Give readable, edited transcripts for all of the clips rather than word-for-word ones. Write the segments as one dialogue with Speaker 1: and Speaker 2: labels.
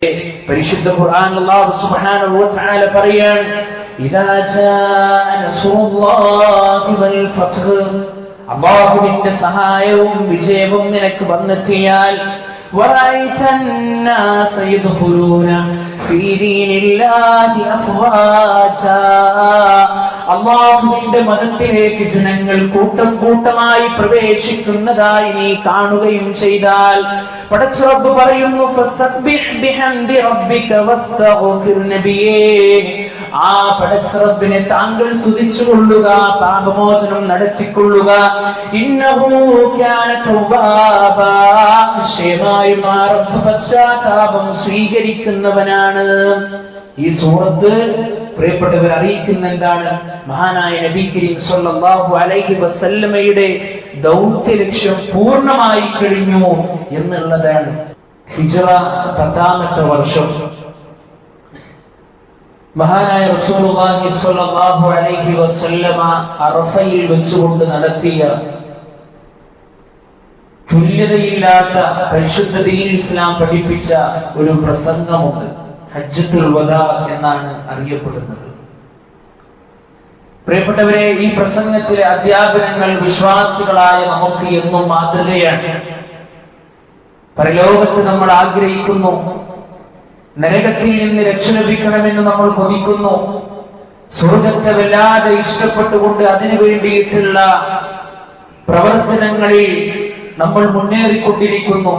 Speaker 1: പരിശുദ്ധ ഖുർആൻ അല്ലാഹു സുബ്ഹാനഹു വ തആല പറയാണ് ഇദാ ജാഅ നസ്റുല്ലാഹി വൽ ഫത്ഹ് അല്ലാഹുവിന്റെ സഹായവും വിജയവും നിനക്ക് വന്നെത്തിയാൽ വറഅയ്തൻ നാസ യദ്ഖുലൂന ഫീ ദീനില്ലാഹി അഫ്വാജാ അല്ലാഹുവിന്റെ മതത്തിലേക്ക് ജനങ്ങൾ കൂട്ടം കൂട്ടമായി പ്രവേശിക്കുന്നതായി നീ കാണുകയും ചെയ്താൽ പടച്ച റബ്ബ് പറയുന്നു ഫസബ്ബിഹ് ബിഹംദി റബ്ബിക വസ്തഗ്ഫിർ നബിയേ ആ പടച്ച റബ്ബിനെ താങ്കൾ സ്തുതിച്ചുകൊള്ളുക, പാപമോചനം നടത്തിക്കൊള്ളുക. ഇന്നഹു കാന തൗവാബാ നിശ്ചയമായും ആ റബ്ബ് പശ്ചാത്താപം സ്വീകരിക്കുന്നവനാണ്. ഈ സൂറത്ത് പ്രിയപ്പെട്ടവർ അറിയിക്കുന്ന എന്താണ്? മഹാനായ നബി കരീം സ്വല്ലല്ലാഹു അലൈഹി വസല്ലമയുടെ ദൗത്യ ലക്ഷ്യം പൂർണ്ണമായി കഴിഞ്ഞു എന്നുള്ളതാണ്. ഹിജ്റ 10ാമത്തെ വർഷം മഹാനായ റസൂലുള്ളാഹി സ്വല്ലല്ലാഹു അലൈഹി വസല്ലമ അറഫയിൽ വെച്ചുകൊണ്ട് നടത്തിയ തുല്യതയില്ലാത്ത പരിശുദ്ധ ദീനുൽ ഇസ്ലാം പഠിപ്പിച്ച ഒരു പ്രസംഗമുണ്ട്. ഹജ്ജത്തുൽ വദാ എന്നാണ് അറിയപ്പെടുന്നത്. പ്രിയപ്പെട്ടവരെ, ഈ പ്രസംഗത്തിലെ അധ്യാപനങ്ങൾ വിശ്വാസികളായ നമുക്ക് എന്നും മാതൃകയാണ്. പരലോകത്ത് നമ്മൾ ആഗ്രഹിക്കുന്നു, നരകത്തിൽ നിന്ന് രക്ഷ ലഭിക്കണമെന്ന് നമ്മൾ കൊതിക്കുന്നു, സ്വർഗത്തെ വല്ലാതെ ഇഷ്ടപ്പെട്ടുകൊണ്ട് അതിനു വേണ്ടിയിട്ടുള്ള പ്രവർത്തനങ്ങളിൽ നമ്മൾ മുന്നേറിക്കൊണ്ടിരിക്കുന്നു.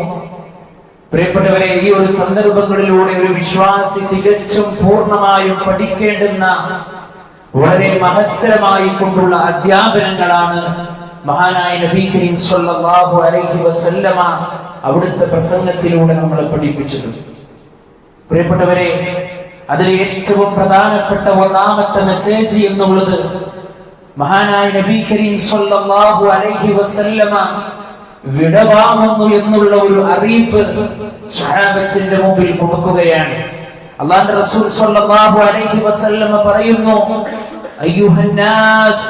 Speaker 1: പ്രിയപ്പെട്ടവരെ, ഈ ഒരു സന്ദർഭങ്ങളിലൂടെ ഒരു വിശ്വാസി തികച്ചും പൂർണ്ണമായും പഠിക്കേണ്ടുന്ന വളരെ മഹത്തരമായി കൊണ്ടുള്ള അധ്യാപനങ്ങളാണ് മഹാനായ നബി കരീം സ്വല്ലല്ലാഹു അലൈഹി വസല്ലമ അവിടുത്തെ പ്രസംഗത്തിലൂടെ നമ്മളെ പഠിപ്പിച്ചത്. പ്രിയപ്പെട്ടവരെ, അതിൽ ഏറ്റവും പ്രധാനപ്പെട്ട ഒന്നാമത്തെ മെസ്സേജ് എന്നുള്ളത് മഹാനായ നബി കരീം സ്വല്ലല്ലാഹു അലൈഹി വസല്ലമ വിടവാങ്ങുന്നു എന്നുള്ള ഒരു അറിയിപ്പ് സ്വഹാബത്തിന്റെ മുമ്പിൽ കൊടുക്കുകയാണ്. അല്ലാഹുവിന്റെ റസൂൽ സ്വല്ലല്ലാഹു അലൈഹി വസല്ലമ പറയുന്നു, അയ്യുഹന്നാസ്,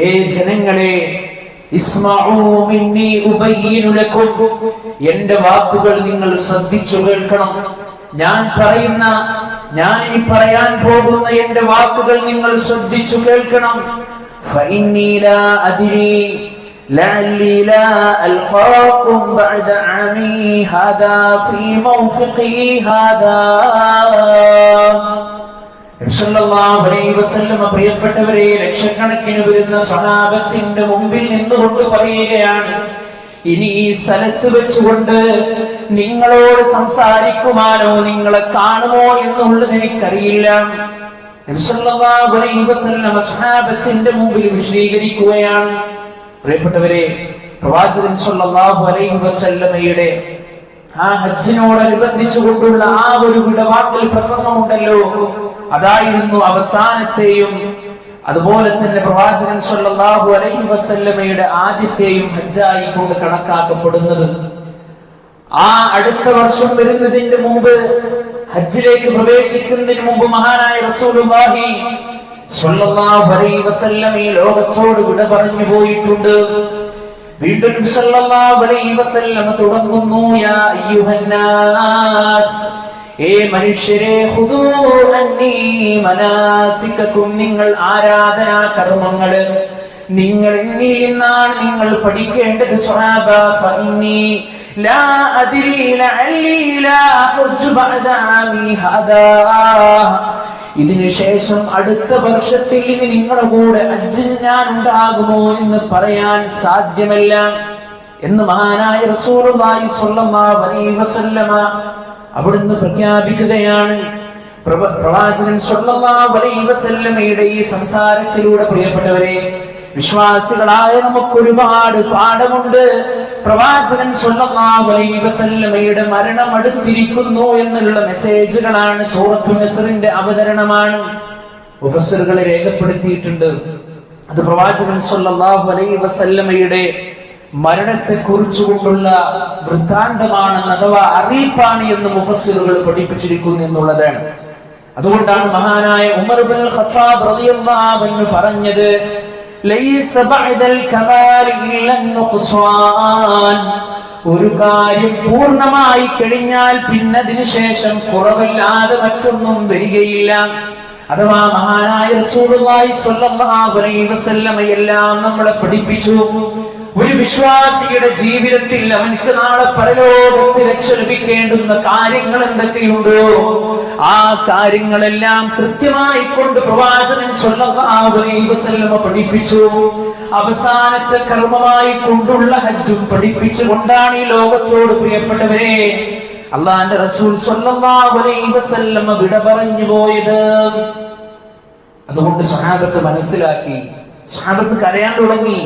Speaker 1: ഏ ജനങ്ങളെ, ഇസ്മഊ മിന്നി ഉബയ്യിനു ലക്കും, എന്റെ വാക്കുകൾ നിങ്ങൾ ശ്രദ്ധിച്ചു കേൾക്കണം. ഞാൻ ഇനി പറയാൻ പോകുന്ന എന്റെ വാക്കുകൾ നിങ്ങൾ ശ്രദ്ധിച്ചു കേൾക്കണം. ഫഇന്നി ലാ അദ്രി ലഅല്ലി ലാ അൽഖാകും ബഅദ ആമി ഹാദാ ഫീ മൗഫിഖി ഹാദാ. റസൂലുള്ളാഹി അലൈഹി വസല്ലം പ്രിയപ്പെട്ടവരെ, ലക്ഷക്കണക്കിന് വരുന്ന സ്വഹാബത്തിന്റെ മുമ്പിൽ നിന്നുകൊണ്ട് പറയുകയാണ്, ഇനി ഈ സ്ഥലത്ത് വെച്ചുകൊണ്ട് നിങ്ങളോട് സംസാരിക്കുവാനോ നിങ്ങളെ കാണുമോ എന്നുള്ളത് എനിക്കറിയില്ല. നബി സല്ലല്ലാഹു അലൈഹി വസല്ലം സ്വഹാബത്തിന്റെ മുമ്പിൽ വിശദീകരിക്കുകയാണ്. പ്രിയപ്പെട്ടവരെ, പ്രവാചകൻ സല്ലല്ലാഹു അലൈഹി വസല്ലമയുടെ ആ ഹജ്ജിനോടനുബന്ധിച്ചുകൊണ്ടുള്ള ആ ഒരു വിടവാങ്ങൽ പ്രസംഗമുണ്ടല്ലോ, അതായിരുന്നു അവസാനത്തെയും അതുപോലെ തന്നെ പ്രവാചകൻ സല്ലല്ലാഹു അലൈഹി വസല്ലമയുടെ ആദ്യത്തെയും ഹജ്ജായി കൊണ്ട് കണക്കാക്കപ്പെടുന്നത്. ആ അടുത്ത വർഷം വരുന്നതിന്റെ മുമ്പ്, ഹജ്ജിലേക്ക് പ്രവേശിക്കുന്നതിന് മുമ്പ് മഹാനായ റസൂലുള്ളാഹി സ്വല്ലല്ലാഹു അലൈഹി വസല്ലം ഈ ലോകത്തോട് വിട പറഞ്ഞു പോയിട്ടുണ്ട്. വീണ്ടും സല്ലല്ലാഹു അലൈഹി വസല്ലം തുടങ്ങുന്നു, യാ അയ്യുഹന്നാസ്, ഏ മനുഷ്യരെ, ഖുദൂ അന്നീ മനാസികകും, നിങ്ങൾ ആരാധനാ കർമ്മങ്ങൾ നിങ്ങൾ എന്നിൽ നിന്നാണ് നിങ്ങൾ പഠിക്കേണ്ടത്. സ്വഹാബ, ഫഇന്നി ലാ അദ്രി ലഅല്ലി ലാ ഹജ്ജു ബഅദ ആമി ഹാദാ, ഇതിനുശേഷം അടുത്ത വർഷത്തിൽ ഇനി നിങ്ങളുടെ കൂടെ ഹജ്ജിൽ ഞാൻ ഉണ്ടാകുമോ എന്ന് പറയാൻ സാധ്യമല്ല എന്ന് മഹാനായ റസൂലുള്ളാഹി സ്വല്ലല്ലാഹു അലൈഹി വസല്ലമ അവിടുന്ന് പ്രഖ്യാപിക്കുകയാണ്. പ്രവാചകൻ സ്വല്ലല്ലാഹു അലൈഹി വസല്ലമയുടെ ഈ സംസാരത്തിലൂടെ പ്രിയപ്പെട്ടവരെ, വിശ്വാസികളായ നമുക്ക് ഒരുപാട് പാഠമുണ്ട്. പ്രവാചകൻ സ്വല്ലല്ലാഹു അലൈഹി വസല്ലമയുടെ മരണം അടുത്തിരിക്കുന്നു എന്നുള്ള മെസ്സേജുകളാണ്, സൂറത്തുൻ നസ്റിന്റെ അവതരണമാണ്. മുഫസ്സിറുകൾ രേഖപ്പെടുത്തിയിട്ടുണ്ട്, അത് പ്രവാചകൻ സ്വല്ലല്ലാഹു അലൈഹി വസല്ലമയുടെ മരണത്തെ കുറിച്ചുകൊണ്ടുള്ള വൃത്താന്തമാണെന്ന്, അഥവാ അറിയിപ്പാണ് എന്ന് മുഫസ്സിറുകൾ പഠിപ്പിച്ചിരിക്കുന്നു എന്നുള്ളതാണ്. അതുകൊണ്ടാണ് മഹാനായ ഉമർ ഇബ്നുൽ ഖത്താബ് റളിയല്ലാഹു അൻഹു പറഞ്ഞത്, ലൈസ ബഅദൽ കമാലി ഇല്ല നുഖ്സാൻ, ഒരു കാര്യം പൂർണ്ണമായി കഴിഞ്ഞാൽ പിന്നതിനു ശേഷം കുറവല്ലാതെ മറ്റൊന്നും വരികയില്ല. അഥവാ മഹാനായ റസൂലുള്ളാഹി സ്വല്ലല്ലാഹു അലൈഹി വസല്ലം എല്ലാം നമ്മളെ പഠിപ്പിച്ചു. ഒരു വിശ്വാസിയുടെ ജീവിതത്തിൽ അവൻക്ക് നാളെ പരലോകത്ത് രക്ഷ ലഭിക്കേണ്ടുന്ന കാര്യങ്ങൾ എന്തൊക്കെയുണ്ടോ ആ കാര്യങ്ങളെല്ലാം കൃത്യമായി കൊണ്ട് പ്രവാചകൻ സ്വല്ലല്ലാഹു അലൈഹി വസല്ലം പഠിപ്പിച്ചു. അവസാനത്തെ കർമ്മമായി കൊണ്ടുള്ള ഹജ്ജും പഠിപ്പിച്ചുകൊണ്ടാണ് ഈ ലോകത്തോട് പ്രിയപ്പെട്ടവരെ അള്ളാന്റെ റസൂൽ സ്വല്ലല്ലാഹു അലൈഹി വസല്ലം വിട പറഞ്ഞു പോയത്. അതുകൊണ്ട് സ്വഹാബത്ത് മനസ്സിലാക്കി, സ്വഹാബത്ത് കരയാൻ തുടങ്ങി.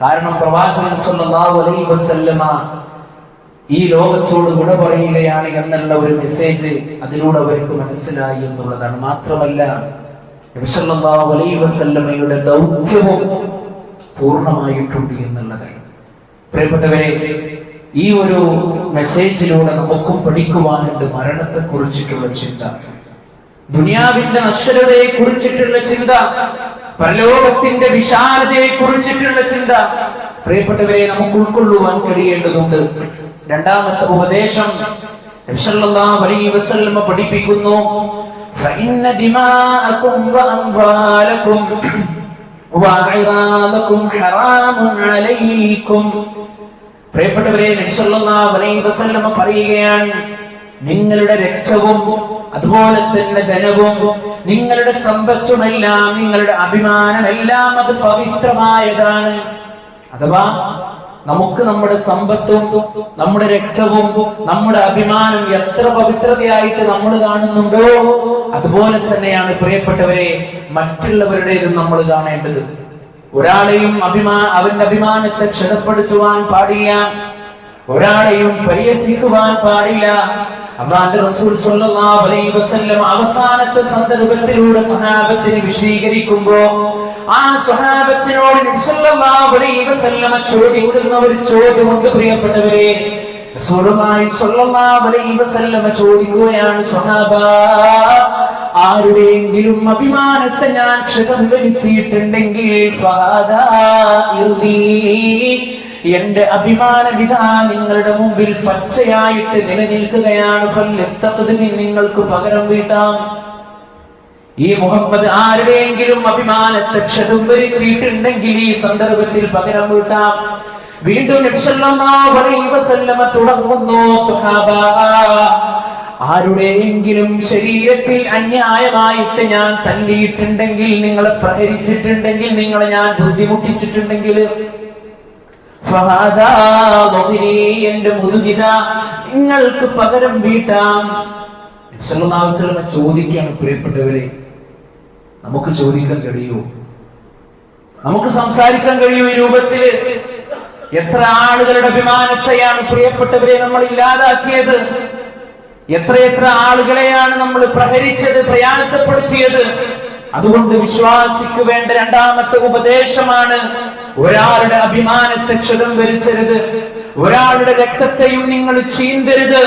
Speaker 1: കാരണം പ്രവാചകൻ സ്വല്ലല്ലാഹു അലൈഹി വസല്ലമ ഈ ലോകത്തോട് വിട പറയുകയാണ് എന്നുള്ള ഒരു മെസ്സേജ് അതിലൂടെ അവർക്ക് മനസ്സിലായി എന്നുള്ളതാണ്. മാത്രമല്ല നബി സല്ലല്ലാഹു അലൈഹി വസല്ലമയുടെ ദൗത്യവും പൂർണ്ണമായിട്ടുണ്ട് എന്നുള്ളതാണ്. പ്രിയപ്പെട്ടവരെ, ഈ ഒരു മെസ്സേജിലൂടെ നമുക്കും പഠിക്കുവാനുണ്ട് മരണത്തെ കുറിച്ചിട്ടുള്ള ചിന്ത, ദുനിയാവിന്റെ നശ്വരതയെ കുറിച്ചിട്ടുള്ള ചിന്ത, പരലോകത്തിന്റെ വിശാലതയെ കുറിച്ചിട്ടുള്ള ചിന്ത. പ്രിയപ്പെട്ടവരെ, നമുക്ക് ഉൾക്കൊള്ളുവാൻ കഴിയേണ്ടതുണ്ട്. രണ്ടാമത്തെ ഉപദേശം നബി സല്ലല്ലാഹു അലൈഹി വസല്ലം പഠിപ്പിക്കുന്നു, ഫഇന്ന ദിമാഅകും വഅംവാലകും വഅഇറാദകും ഹറാമുൻ അലൈക്കും. പ്രിയപ്പെട്ടവരെ, നബി സല്ലല്ലാഹു അലൈഹി വസല്ലം പറയുകയാണ്, നിങ്ങളുടെ രക്തവും അതുപോലെ തന്നെ ധനവും നിങ്ങളുടെ സമ്പത്തുമെല്ലാം നിങ്ങളുടെ അഭിമാനമെല്ലാം അത് പവിത്രമായതാണ്. അഥവാ നമുക്ക് നമ്മുടെ സമ്പത്തും നമ്മുടെ രക്തവും നമ്മുടെ അഭിമാനം എത്ര പവിത്രതയായിട്ട് നമ്മൾ കാണുന്നുണ്ടോ അതുപോലെ തന്നെയാണ് പ്രിയപ്പെട്ടവരെ മറ്റുള്ളവരുടേതും നമ്മൾ കാണേണ്ടത്. ഒരാളെയും അവന്റെ അഭിമാനത്തെ ക്ഷതപ്പെടുത്തുവാൻ പാടില്ല, ഒരാളെയും പരിഹസിക്കുവാൻ പാടില്ല. അല്ലാഹുവിന്റെ റസൂൽ സ്വല്ലല്ലാഹു അലൈഹി വസല്ലം അവസാനത്തെ സന്ദർഭത്തിലൂടെ സ്വഹാബത്തിനെ വിശദീകരിക്കുമ്പോ ആ സ്വഹാബത്തിനോട് നബി സല്ലല്ലാഹു അലൈഹി വസല്ലം ചോദിക്കുന്ന ഒരു ചോദ്യമുണ്ട്. പ്രിയപ്പെട്ടവരെ, റസൂലുള്ളാഹി സ്വല്ലല്ലാഹു അലൈഹി വസല്ലം ചോദിക്കുകയാണ്, സ്വഹാബ, ആരുടെയെങ്കിലും അഭിമാനത്തെ ഞാൻ ക്ഷതം വരുത്തിയിട്ടുണ്ടെങ്കിൽ ഫഹാദാ ഇർദീ, എന്റെ അഭിമാനവിധാ നിങ്ങളുടെ മുമ്പിൽ പച്ചയായിട്ട് നിലനിൽക്കുകയാണ്. നിങ്ങൾക്ക് പകരം വീട്ടാം. ഈ മുഹമ്മദ് ആരുടെയെങ്കിലും അഭിമാനത്തെ ക്ഷതം വരുത്തിയിട്ടുണ്ടെങ്കിൽ ഈ സന്ദർഭത്തിൽ പകരം വീട്ടാം. വീണ്ടും നബി സല്ലല്ലാഹു അലൈഹി വസല്ലം തുടങ്ങുന്നു, സുഹാബ, ആരുടെയെങ്കിലും ശരീരത്തിൽ അന്യായമായിട്ട് ഞാൻ തല്ലിയിട്ടുണ്ടെങ്കിൽ, നിങ്ങളെ പ്രഹരിച്ചിട്ടുണ്ടെങ്കിൽ, നിങ്ങളെ ഞാൻ ബുദ്ധിമുട്ടിച്ചിട്ടുണ്ടെങ്കിൽ എന്റെ മുതുകിത നിങ്ങൾക്ക് പകരം വീട്ടാം. സല്ലല്ലാഹു അലൈഹി വസല്ലം ചോദിക്കുകയാണ്. പ്രിയപ്പെട്ടവരെ, നമുക്ക് ചോദിക്കാൻ കഴിയൂ? നമുക്ക് സംസാരിക്കാൻ കഴിയൂ ഈ രൂപത്തില്? എത്ര ആളുകളുടെ അഭിമാനത്തെയാണ് പ്രിയപ്പെട്ടവരെ നമ്മൾ ഇല്ലാതാക്കിയത്? എത്രയെത്ര ആളുകളെയാണ് നമ്മൾ പ്രഹരിച്ചത്, പ്രയാസപ്പെടുത്തിയത്? അതുകൊണ്ട് വിശ്വാസിക്ക് വേണ്ട രണ്ടാമത്തെ ഉപദേശമാണ്, ഒരാളുടെ അഭിമാനത്തെ ക്ഷതം വരുത്തരുത്, ഒരാളുടെ രക്തത്തെയും നിങ്ങൾ ചീന്തരുത്,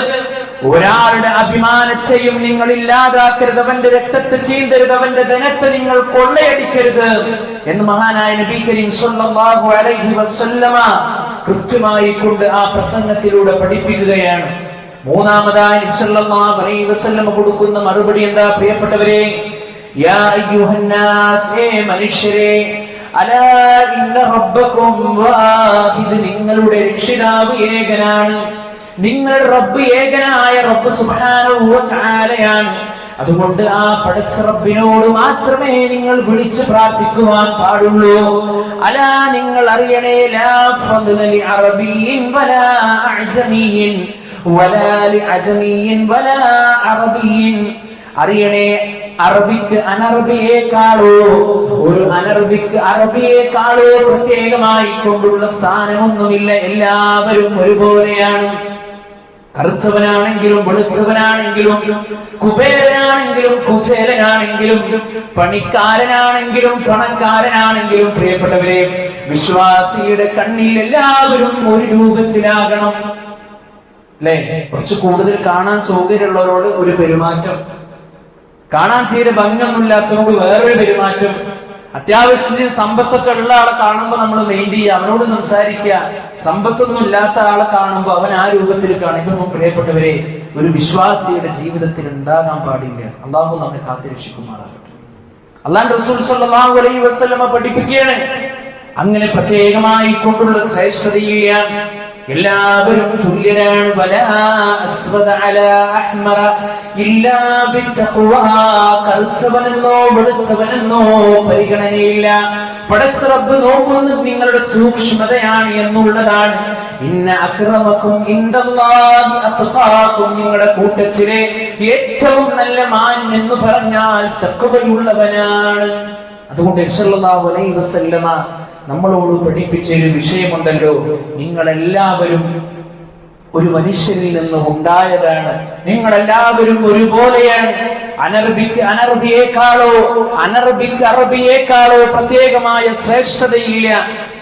Speaker 1: ഒരാളുടെ അഭിമാനത്തെയും നിങ്ങൾ ഇല്ലാതാക്കരുത്, അവന്റെ രക്തത്തെ ചീന്തരുത്, അവന്റെ ധനത്തെ നിങ്ങൾ കൊള്ളയടിക്കരുത് എന്ന് മഹാനായ നബി കരീം സ്വല്ലല്ലാഹു അലൈഹി വസല്ലമ കൃത്യമായി കൊണ്ട് ആ പ്രസംഗത്തിലൂടെ പഠിപ്പിക്കുകയാണ്. മൂന്നാമതായി നബി സല്ലല്ലാഹു അലൈഹി വസല്ലമ കൊടുക്കുന്ന മറുപടി എന്താ പ്രിയപ്പെട്ടവരെ? യാ അയ്യുഹന്നാസ്, മനുഷ്യരെ, അലാ ഇന്ന റബ്ബക്കും വാഹിദ്, നിങ്ങളുടെ രക്ഷിതാവ് ഏകനാണ്, നിങ്ങളുടെ റബ്ബ് ഏകനായ റബ്ബ് സുബ്ഹാനഹു വ തആലയാണ്. അതുകൊണ്ട് ആ പടച്ച റബ്ബിനോട് മാത്രമേ നിങ്ങൾ വിളിച്ച് പ്രാർത്ഥിക്കുവാൻ പാടുള്ളൂ. അലാ, നിങ്ങൾ അറിയണേ, ലാ ഫദ്ല ലി അറബിയ്യിൻ വലാ അഅ്ജമിയ്യിൻ വലാ ലി അജ്മിയ്യിൻ വലാ അറബിയ്യിൻ, അറിയണേ, അറബിക്ക് അനറബിയേക്കാളോ, ഒരു അനറബിക്ക് അറബിയേക്കാളോ പ്രത്യേകമായി കൊണ്ടുള്ള സ്ഥാനമൊന്നുമില്ല. എല്ലാവരും ഒരുപോലെയാണ്. കറുത്തവനാണെങ്കിലും വെളുത്തവനാണെങ്കിലും കുബേരനാണെങ്കിലും കുചേലനാണെങ്കിലും പണിക്കാരനാണെങ്കിലും പണക്കാരനാണെങ്കിലും പ്രിയപ്പെട്ടവരെ, വിശ്വാസിയുടെ കണ്ണിൽ എല്ലാവരും ഒരു രൂപത്തിലാകണം. അല്ലെ? കുറച്ച് കൂടുതൽ കാണാൻ സൗകര്യമുള്ളവരോട് ഒരു പെരുമാറ്റം, കാണാൻ തീരെ ഭംഗിയൊന്നുമില്ലാത്തവരോട് വേറൊരു പെരുമാറ്റം, അത്യാവശ്യത്തിന് സമ്പത്തൊക്കെ ഉള്ള ആളെ കാണുമ്പോൾ നമ്മൾ മെയിൻ ചെയ്യുക, അവനോട് സംസാരിക്കുക. സമ്പത്തൊന്നും ഇല്ലാത്ത ആളെ കാണുമ്പോൾ അവൻ ആ രൂപത്തിൽ കാണും. ഇതൊന്നും പ്രിയപ്പെട്ടവരെ ഒരു വിശ്വാസിയുടെ ജീവിതത്തിൽ ഉണ്ടാകാൻ പാടില്ല. അള്ളാഹു നമ്മെ കാത്തിരക്ഷിക്കുമാറാകട്ടെ. അല്ലാഹു റസൂൽ സ്വല്ലല്ലാഹു അലൈഹി വസല്ലമ പഠിപ്പിക്കുകയാണ്, അങ്ങനെ പ്രത്യേകമായി കൊണ്ടുള്ള ശ്രേഷ്ഠതയില്ല. എല്ലാവരും തുല്യരാണ്. വലാ അസ്വദ അലാ അഹ്മറ ഇല്ലാ ബിത്തഖ്വാ. കറുത്തവനെന്നോ വെളുത്തവനെന്നോ പരിഗണനയില്ല. പടച്ച റബ്ബ് നോക്കുന്നത് നിങ്ങളുടെ സൂക്ഷ്മതയാണ് എന്നുള്ളതാണ്. ഇന്ന അക്രമക്കും ഇൻദല്ലാഹി അത്ഖാക്കും. നിങ്ങളുടെ കൂട്ടത്തിലെ ഏറ്റവും നല്ല മാൻ എന്ന് പറഞ്ഞാൽ തഖ്വയുള്ളവനാണ്. അതുകൊണ്ട് സല്ലല്ലാഹു അലൈഹി വസല്ലമ നമ്മളോട് പഠിപ്പിച്ച ഒരു വിഷയമുണ്ടല്ലോ, നിങ്ങളെല്ലാവരും ഒരു മനുഷ്യനിൽ നിന്ന് ഉണ്ടായതാണ്, നിങ്ങളെല്ലാവരും ഒരുപോലെയാണ്. അറബിയേക്കാളോ പ്രത്യേകമായ ശ്രേഷ്ഠതയില്ല.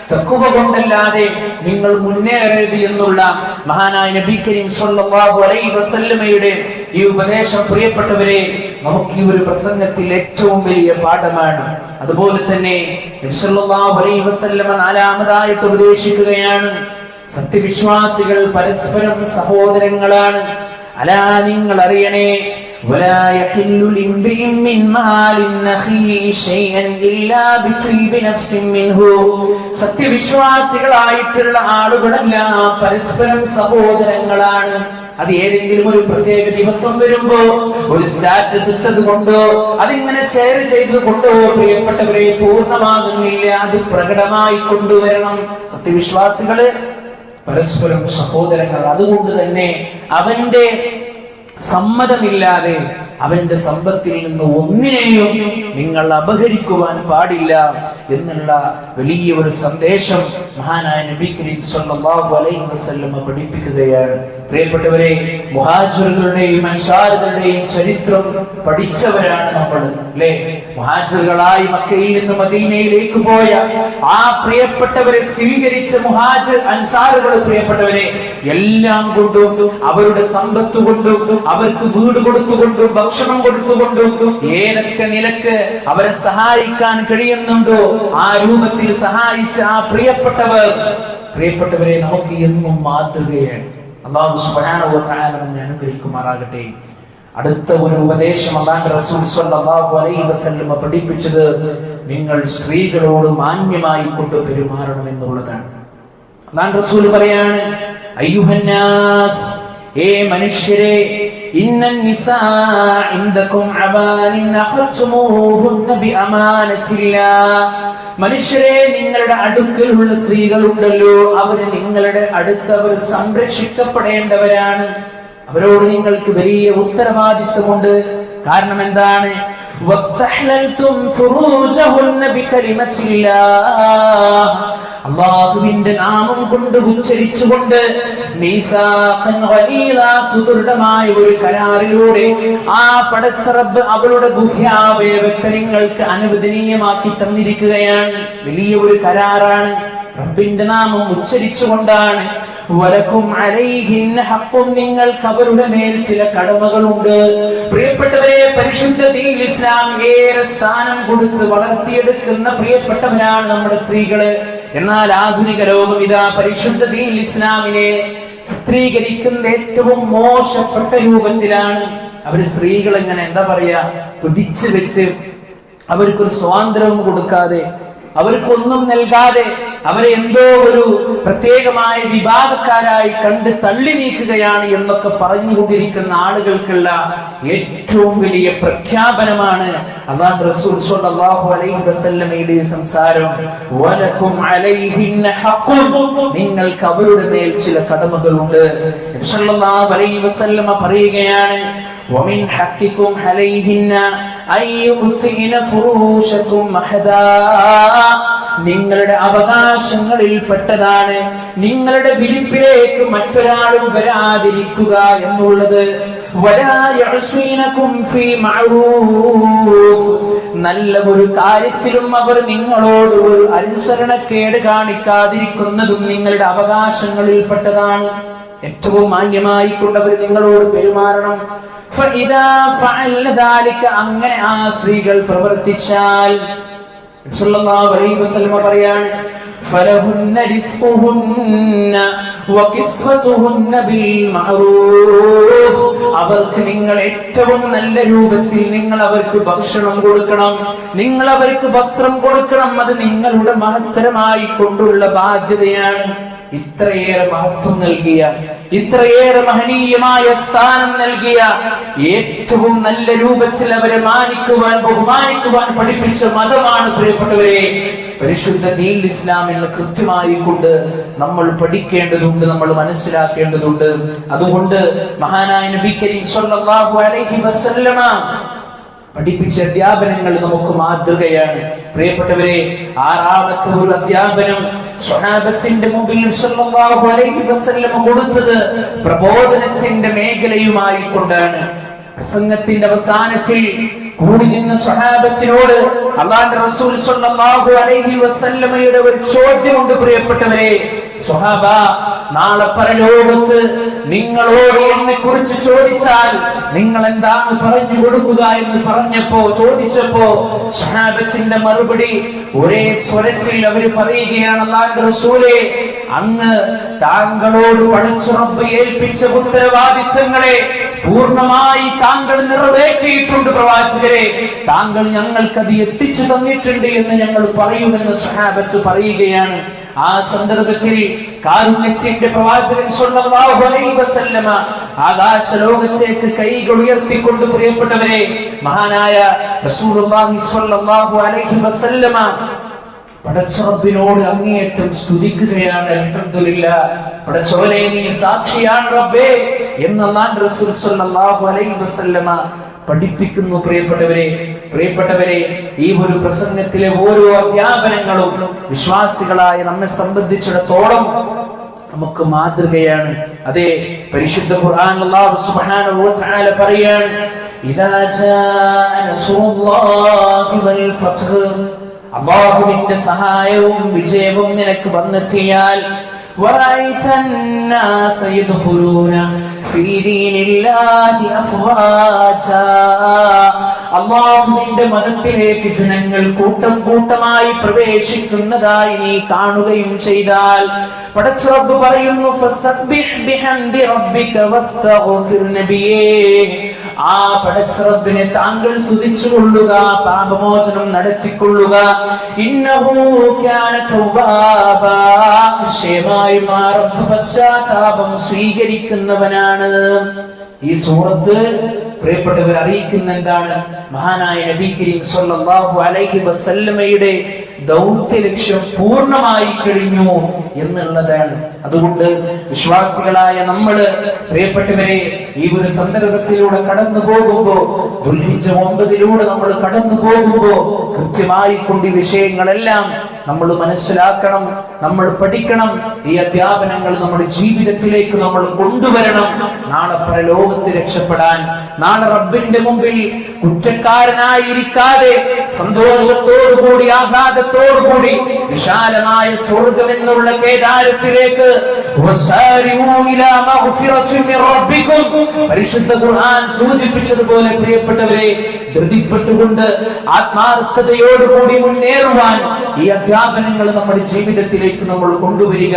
Speaker 1: തഖ്വ കൊണ്ടല്ലാതെ നിങ്ങൾ മുന്നേറരുത് എന്നുള്ള മഹാനായ നബി കരീം സ്വല്ലല്ലാഹു അലൈഹി വസല്ലമയുടെ ഈ ഉപദേശം പ്രിയപ്പെട്ടവരെ നമുക്ക് ഈ ഒരു പ്രസംഗത്തിൽ ഏറ്റവും വലിയ പാഠമാണ്. അതുപോലെ തന്നെ നബി സ്വല്ലല്ലാഹു അലൈഹി വസല്ലമ നാലാമതായിട്ട് ഉപദേശിക്കുകയാണ്, സത്യവിശ്വാസികൾ പരസ്പരം സഹോദരങ്ങളാണ്. അലാ നിങ്ങൾ അറിയണേ, ولا يحل لامرئ من مال أخيه شيئا إلا بطيب نفس منه. സത്യവിശ്വാസികളായിട്ടുള്ള ആളുകളെല്ലാം പരസ്പരം സഹോദരങ്ങളാണ്. അത് ഏതെങ്കിലും ഒരു പ്രത്യേക ദിവസം വരുമ്പോ ഒരു സ്റ്റാറ്റസ് ഇട്ടത് കൊണ്ടോ അതിങ്ങനെ ഷെയർ ചെയ്തത് കൊണ്ടോ പ്രിയപ്പെട്ടവരെ പൂർണ്ണമാകുന്നില്ല. അത് പ്രകടമായി കൊണ്ടുവരണം. സത്യവിശ്വാസികള് പരസ്പരം സഹോദരങ്ങൾ. അതുകൊണ്ട് തന്നെ അവന്റെ സമ്മതമില്ലാതെ അവന്റെ സമ്പത്തിൽ നിന്ന് ഒന്നിനെയും നിങ്ങൾ അപഹരിക്കുവാൻ പാടില്ല എന്നുള്ള വലിയ ഒരു സന്ദേശം മഹാനായ നബി കരീം സ്വല്ലല്ലാഹു അലൈഹി വസല്ലം പഠിപ്പിക്കുകയാണ്. പ്രിയപ്പെട്ടവരെ, മുഹാജിറുകളുടെയും അൻസാറുകളുടെയും ചരിത്രം പഠിച്ചവരാണ് നമ്മൾ, അല്ലേ? മുഹാജിറുകളായി മക്കയിൽ നിന്ന് മദീനയിലേക്ക് പോയ ആ പ്രിയപ്പെട്ടവരെ സ്വീകരിച്ച മുഹാജിർ അൻസാറുകൾ പ്രിയപ്പെട്ടവരെ എല്ലാം കൊണ്ടും അവരുടെ സമ്പത്ത് കൊണ്ടും അവർക്ക് വീട് കൊടുത്തുകൊണ്ടും ഭക്ഷണം കൊടുത്തുകൊണ്ടും ഏതൊക്കെ നിലക്ക് അവരെ സഹായിക്കാൻ കഴിയുന്നുണ്ടോ ആ രൂപത്തിൽ സഹായിച്ച ആ പ്രിയപ്പെട്ടവരെ നമുക്ക് എന്നും മാതൃകയാണ്. അല്ലാഹു സുബ്ഹാനഹു വ തആല നമ്മെ അനുഗ്രഹിക്കുമാറാകട്ടെ. അടുത്ത ഒരു ഉപദേശം അല്ലാഹുവിന്റെ റസൂൽ സ്വല്ലല്ലാഹു അലൈഹി വസല്ലം പഠിപ്പിച്ചത് നിങ്ങൾ സ്ത്രീകളോട് മാന്യമായി കൊണ്ട് പെരുമാറണം എന്നുള്ളതാണ്. അല്ലാഹുവിന്റെ റസൂൽ പറയാണ്, അയ്യുഹന്നാസ്, ഏ മനുഷ്യരെ, ഇന്നൻ നിസാ ഇൻദകും അവാനിൻ അഖ്തുമൂഹുന്ന ബിഅമാനത്തില്ലാഹ്. മനുഷ്യരെ, നിങ്ങളുടെ അടുക്കലുള്ള സ്ത്രീകളുണ്ടല്ലോ, അവര് നിങ്ങളുടെ അടുത്തവർ സംരക്ഷിക്കപ്പെടേണ്ടവരാണ്. അവരോട് നിങ്ങൾക്ക് വലിയ ഉത്തരവാദിത്വമുണ്ട്. കാരണം എന്താണ്? വസ്തഹ്ലൽതും ഫുറൂജഹുന്ന ബികലിമത്തില്ലാഹ്. അല്ലാഹുവിന്റെ നാമം കൊണ്ട് ഉച്ചരിച്ചുകൊണ്ട് മീസാഖൻ ഗലീലാ, സുദൃഢമായ ഒരു കരാറിലൂടെ ആ പടച്ച റബ്ബ് അവളുടെ ഗുഹ്യാവയവത്തെ നിങ്ങൾക്ക് അനുവദനീയമാക്കി തന്നിരിക്കുകയാണ്. വലിയ ഒരു കരാറാണ്. റബ്ബിന്റെ നാമം ഉച്ചരിച്ചുകൊണ്ടാണ്. വലക്കും അലൈഹിന്ന ഹഖ്ഖും, നിങ്ങൾക്ക് അവരുടെ മേൽ ചില കടമകളുണ്ട്. പ്രിയപ്പെട്ടവരെ, പരിശുദ്ധ ദീനുൽ ഇസ്ലാം ഏറെ സ്ഥാനം കൊടുത്ത് വളർത്തിയെടുക്കുന്ന പ്രിയപ്പെട്ടവരാണ് നമ്മുടെ സ്ത്രീകള്. എന്നാൽ ആധുനിക ലോകം ഇതാ പരിശുദ്ധ ദീനുൽ ഇസ്ലാമിനെ ചിത്രീകരിക്കുന്ന ഏറ്റവും മോശപ്പെട്ട രൂപത്തിലാണ്. അവര് സ്ത്രീകൾ എങ്ങനെ എന്താ പറയാ, പിടിച്ചു വെച്ച് അവർക്കൊരു സ്വാതന്ത്ര്യവും കൊടുക്കാതെ, അവർക്കൊന്നും നൽകാതെ അവരെ എന്തോ ഒരു പ്രത്യേകമായ വിഭാഗക്കാരായി കണ്ട് തള്ളി നീക്കുകയാണ് എന്നൊക്കെ പറഞ്ഞുകൊണ്ടിരിക്കുന്ന ആളുകൾക്കുള്ള ഏറ്റവും വലിയ പ്രഖ്യാപനമാണ് അല്ലാഹു റസൂൽ സ്വല്ലല്ലാഹു അലൈഹി വസല്ലമയുടെ സംസാരം. വലക്കും അലൈഹിന്ന ഹഖ്ഖുൻ, നിങ്ങൾക്ക് അവരുടെ മേൽ ചില കടമകളുണ്ട്. നബി സ്വല്ലല്ലാഹു അലൈഹി വസല്ലമ പറയുകയാണ്, വമിൻ ഹഖ്ഖികും അലൈഹിന്ന അയ്യുതിന ഫുറൂശകും മഹദാ. നിങ്ങളുടെ അവകാശങ്ങളിൽ പെട്ടതാണ് നിങ്ങളുടെ വിരിപ്പിലേക്ക് മറ്റൊരാളും വരാതിരിക്കുക എന്നുള്ളത്. വലാ യഅ്സീനകും ഫീ മഅറൂഫ്, നല്ല ഒരു കാര്യത്തിലും അവർ നിങ്ങളോട് ഒരു അനുസരണക്കേട് കാണിക്കാതിരിക്കുന്നതും നിങ്ങളുടെ അവകാശങ്ങളിൽ പെട്ടതാണ്. ഏറ്റവും മാന്യമായി കൊണ്ടവർ നിങ്ങളോട് പെരുമാറണം. ഫഇദാ ഫഅൽന ദാലിക, അങ്ങനെ ആ സ്ത്രീകൾ പ്രവർത്തിച്ചാൽ, സല്ലല്ലാഹു അലൈഹി വസല്ലം പറയാണ്, ഫലഹുന്ന റിസ്ഖുഹുന്ന വകിസ്വതുഹുന്ന ബിൽ മഅറൂഫ്. അവർക്ക് നിങ്ങൾ ഏറ്റവും നല്ല രൂപത്തിൽ നിങ്ങൾ അവർക്ക് ഭക്ഷണം കൊടുക്കണം, നിങ്ങൾ അവർക്ക് വസ്ത്രം കൊടുക്കണം. അത് നിങ്ങളുടെ മഹത്തരമായി കൊണ്ടുള്ള ബാധ്യതയാണ്. ഇത്രയേറെ മഹത്വം നൽകിയ, ഇത്രയേറെ മഹനീയമായ സ്ഥാനം നൽകിയ, ഏറ്റവും നല്ല രൂപത്തിൽ അവരെ മാനിക്കുവാൻ ബഹുമാനിക്കുവാൻ പഠിപ്പിച്ച മതമാണ് പ്രിയപ്പെട്ടവരെ പരിശുദ്ധ ദീൻ ഇസ്ലാം എന്ന് കൃത്യമായി കൊണ്ട് നമ്മൾ പഠിക്കേണ്ടതുണ്ട്, നമ്മൾ മനസ്സിലാക്കേണ്ടതുണ്ട്. അതുകൊണ്ട് മഹാനായ നബി കരീം സ്വല്ലല്ലാഹു അലൈഹി വസല്ലമ പഠിപ്പിച്ച അധ്യാപനങ്ങൾ നമുക്ക് മാതൃകയാണ്. പ്രിയപ്പെട്ടവരെ, ആറാമത്തെ ഒരു അധ്യാപനം സ്വഹാബത്തിന്റെ മുമ്പിൽ സല്ലല്ലാഹു അലൈഹി വസല്ലം കൊടുത്തത് പ്രബോധനത്തിന്റെ മേഖലയുമായി കൊണ്ടാണ്. പ്രസംഗത്തിന്റെ അവസാനത്തിൽ കൂടി നിന്ന സ്വഹാബത്തിനോട് അല്ലാഹുവിന്റെ റസൂൽ സ്വല്ലല്ലാഹു അലൈഹി വസല്ലമയുടെ ഒരു ചോദ്യമുണ്ട്. പ്രിയപ്പെട്ടവരെ സ്വഹാബ, നാളെ പരലോകത്ത് നിങ്ങളോട് എന്നെ കുറിച്ച് ചോദിച്ചാൽ നിങ്ങൾ എന്താണ് പറഞ്ഞു കൊടുക്കുക എന്ന് ചോദിച്ചപ്പോ സ്വഹാബത്തിന്റെ മറുപടി ഒരേ സ്വരത്തിൽ അവർ പറയുകയാണ്, അല്ലാഹുവിന്റെ റസൂലേ, അങ്ങ് താങ്കളോട് പടച്ച റബ്ബ് ഏൽപ്പിച്ച ഉത്തരവാദിത്തങ്ങളെ പൂർണ്ണമായി താങ്കൾ നിറവേറ്റിയിട്ടുണ്ട് പ്രവാചകരെ, താങ്കൾ ഞങ്ങൾക്കത് എത്തിച്ചു തന്നിട്ടുണ്ട് എന്ന് ഞങ്ങൾ പറയുമെന്ന് സ്വഹാബത്ത് പറയുകയാണ്. ആ സന്ദർഭത്തിൽ കാരുണ്യത്തിന്റെ പ്രവാചകൻ സ്വല്ലല്ലാഹു അലൈഹി വസല്ലമ ആകാശലോകത്തേക്ക് കൈകൾ ഉയർത്തിക്കൊണ്ട് പ്രിയപ്പെട്ടവരെ മഹാനായ റസൂലുള്ളാഹി സ്വല്ലല്ലാഹു അലൈഹി വസല്ലമ പടച്ച റബ്ബിനോട് അങ്ങേയറ്റം സ്തുതിക്കുകയാണ്. അൽഹംദുലില്ലാഹ്, പടച്ചവനെ നീ സാക്ഷിയാണ് റബ്ബേ എന്ന് അല്ലാഹുവിന്റെ റസൂൽ സ്വല്ലല്ലാഹു അലൈഹി വസല്ലമ പഠിപ്പിക്കുന്നു. പ്രിയപ്പെട്ടവരെ ഈ ഒരു പ്രസംഗത്തിലെ ഓരോ അധ്യാപനങ്ങളും വിശ്വാസികളായ നമ്മെ സംബന്ധിച്ചിടത്തോളം നമുക്ക് മാതൃകയാണ്. അതേ പരിശുദ്ധ ഖുർആൻ അല്ലാഹു സുബ്ഹാനഹു വ തആല പറയാണ്, ഇദാ ജാഅ നസ്റുല്ലാഹി വൽ ഫത്ഹ്, അല്ലാഹുവിന്റെ സഹായവും വിജയവും നിനക്ക് വന്നെത്തിയാൽ ورأيت الناس يدخلون في دين الله أفواجا, അല്ലാഹുവിന്റെ മതത്തിലേക്ക് ജനങ്ങൾ കൂട്ടം കൂട്ടമായി പ്രവേശിക്കുന്നതായി നീ കാണുകയും ചെയ്താൽ പടച്ച റബ്ബ് പറയുന്നു, ഫസബ്ബിഹ് ബിഹംദി റബ്ബിക വസ്തഗ്ഫിർ നബിയേ, ആ പടച്ച റബ്ബിനെ താങ്കൾ സ്തുതിച്ചുകൊള്ളുക, പാപമോചനം നടത്തിക്കൊള്ളുക. ഇന്നഹു കാന തൗവാബാ, നിശ്ചയമായും ആ റബ്ബ് പശ്ചാത്താപം സ്വീകരിക്കുന്നവനാണ്. ഈ സൂറത്ത് പ്രിയപ്പെട്ടവർ അറിയിക്കുന്ന എന്താണ്? മഹാനായ നബി കരീം സ്വല്ലല്ലാഹു അലൈഹി വസല്ലമയുടെ ദൗത്യ ലക്ഷ്യം പൂർണ്ണമായി കഴിഞ്ഞു എന്നുള്ളതാണ്. അതുകൊണ്ട് വിശ്വാസികളായ നമ്മള് പ്രിയപ്പെട്ടവരെ ഈ ഒരു സന്ദർഭത്തിലൂടെ കടന്നു പോകുമ്പോ, ദുൽഹിജ്ജ 9 നമ്മൾ കടന്നു പോകുമ്പോ കൃത്യമായി കൊണ്ട് ഈ വിഷയങ്ങളെല്ലാം നമ്മൾ മനസ്സിലാക്കണം, നമ്മൾ പഠിക്കണം. ഈ അധ്യാപനങ്ങൾ നമ്മുടെ ജീവിതത്തിലേക്ക് നമ്മൾ കൊണ്ടുവരണം. നാളെ പരലോകത്ത് രക്ഷപ്പെടാൻ, നാളെ റബ്ബിന്റെ മുമ്പിൽ കുറ്റക്കാരനായിരിക്കാതെ സന്തോഷത്തോടുകൂടി ആഹ്ലാദത്തോടുകൂടി വിശാലമായ സ്വർഗം എന്നുള്ള കേദാരത്തിലേക്ക് പരിശുദ്ധ ഖുർആൻ സൂചിപ്പിച്ചതുപോലെ പ്രിയപ്പെട്ടവരെ ധൃതിപ്പെട്ടുകൊണ്ട് ആത്മാർത്ഥതയോടുകൂടി മുന്നേറുവാൻ ഈ അധ്യാപനങ്ങൾ നമ്മുടെ ജീവിതത്തിലേക്ക് നമ്മൾ കൊണ്ടുവരിക.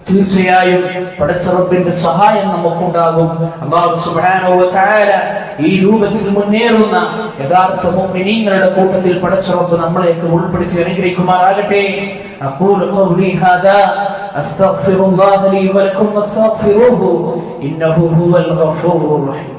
Speaker 1: തീർച്ചയായും പടച്ച റബ്ബിന്റെ സഹായം നമുക്കുണ്ടാകും. അല്ലാഹു സുബ്ഹാനഹു വ തആല ഈ രൂപത്തിൽ മുന്നേറുന്ന യഥാർത്ഥ മുഅ്മിനീങ്ങളുടെ കൂട്ടത്തിൽ പടച്ച റബ്ബ് നമ്മളെയൊക്കെ ഉൾപ്പെടുത്തി അനുഗ്രഹിക്കുമാറാകട്ടെ. അഖൂലു ഖൗലി ഹാദാ അസ്തഗ്ഫിറുല്ലാഹ ലീ വലക്കും വസ്തഗ്ഫിറൂഹു ഇന്നഹു ഹുവൽ ഗഫൂറുർ റഹീം.